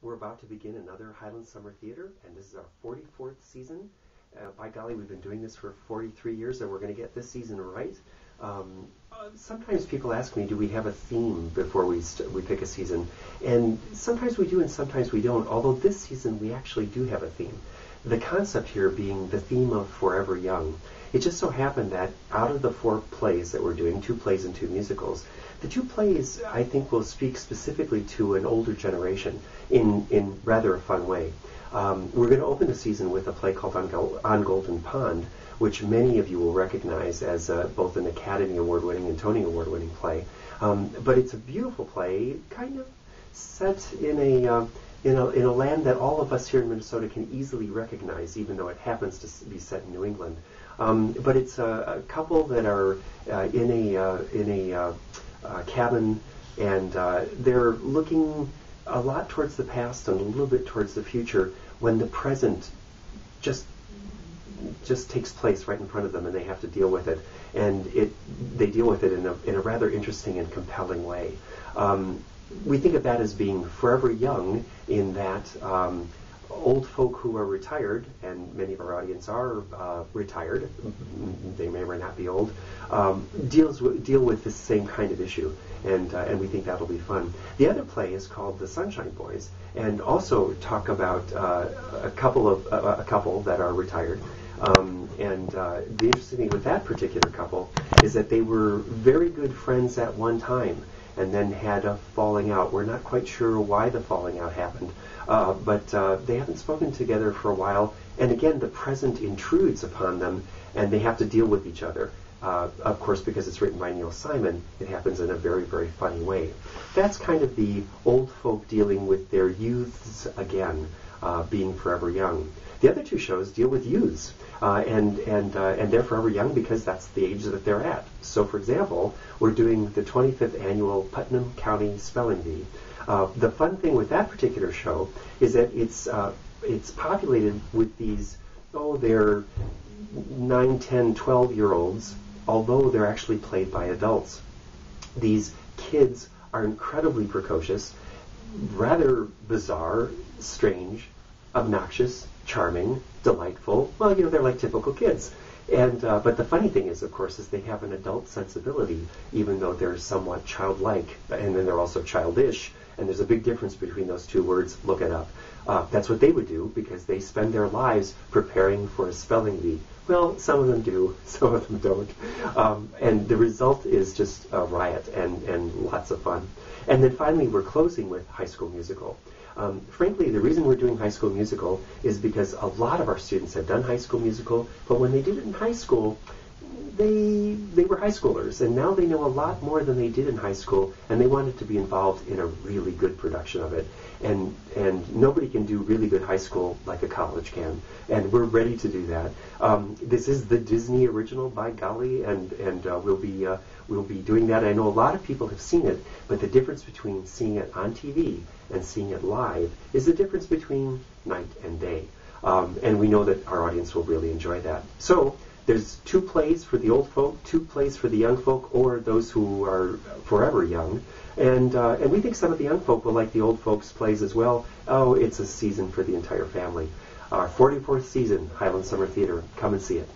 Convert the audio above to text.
We're about to begin another Highland Summer Theatre, and this is our 44th season. By golly, we've been doing this for 43 years, and we're going to get this season right. Sometimes people ask me, do we have a theme before we pick a season? And sometimes we do, and sometimes we don't, although this season we actually do have a theme. The concept here being the theme of Forever Young. It just so happened that out of the 4 plays that we're doing, 2 plays and 2 musicals, the 2 plays I think will speak specifically to an older generation in rather a fun way. We're going to open the season with a play called On Golden Pond, which many of you will recognize as both an Academy Award-winning and Tony Award-winning play. But it's a beautiful play, kind of set in a land that all of us here in Minnesota can easily recognize, even though it happens to be set in New England. But it's a couple that are in a cabin, and they're looking a lot towards the past and a little bit towards the future, when the present just takes place right in front of them, and they have to deal with it. And they deal with it in a rather interesting and compelling way. We think of that as being forever young, in that old folk who are retired, and many of our audience are retired, they may or may not be old, deal with this same kind of issue, and we think that'll be fun. The other play is called The Sunshine Boys, and also talk about a couple that are retired. And the interesting thing with that particular couple is that they were very good friends at one time, and then had a falling out. We're not quite sure why the falling out happened, but they haven't spoken together for a while, and again, the present intrudes upon them, and they have to deal with each other. Of course, because it's written by Neil Simon, it happens in a very, very funny way. That's kind of the old folk dealing with their youths again, being forever young. The other 2 shows deal with youths, and they're forever young because that's the age that they're at. So, for example, we're doing the 25th annual Putnam County Spelling Bee. The fun thing with that particular show is that it's populated with these, they're 9, 10, 12-year-olds, although they're actually played by adults. These kids are incredibly precocious, rather bizarre, strange, obnoxious, charming, delightful. Well, they're like typical kids. And but the funny thing is, of course, is they have an adult sensibility, even though they're somewhat childlike, and then they're also childish. And there's a big difference between those 2 words. Look it up. That's what they would do, because they spend their lives preparing for a spelling bee. Well, some of them do, some of them don't. And the result is just a riot and lots of fun. And then finally, we're closing with High School Musical. Frankly, the reason we're doing High School Musical is because a lot of our students have done High School Musical, but when they did it in high school, they were high schoolers, and now they know a lot more than they did in high school, and they wanted to be involved in a really good production of it. And nobody can do really good high school like a college can, and we're ready to do that. This is the Disney original, by golly, and we'll be doing that. I know a lot of people have seen it, but the difference between seeing it on TV and seeing it live is the difference between night and day. And we know that our audience will really enjoy that. So there's 2 plays for the old folk, 2 plays for the young folk, or those who are forever young. And we think some of the young folk will like the old folks' plays as well. Oh, it's a season for the entire family. Our 44th season, Highland Summer Theatre. Come and see it.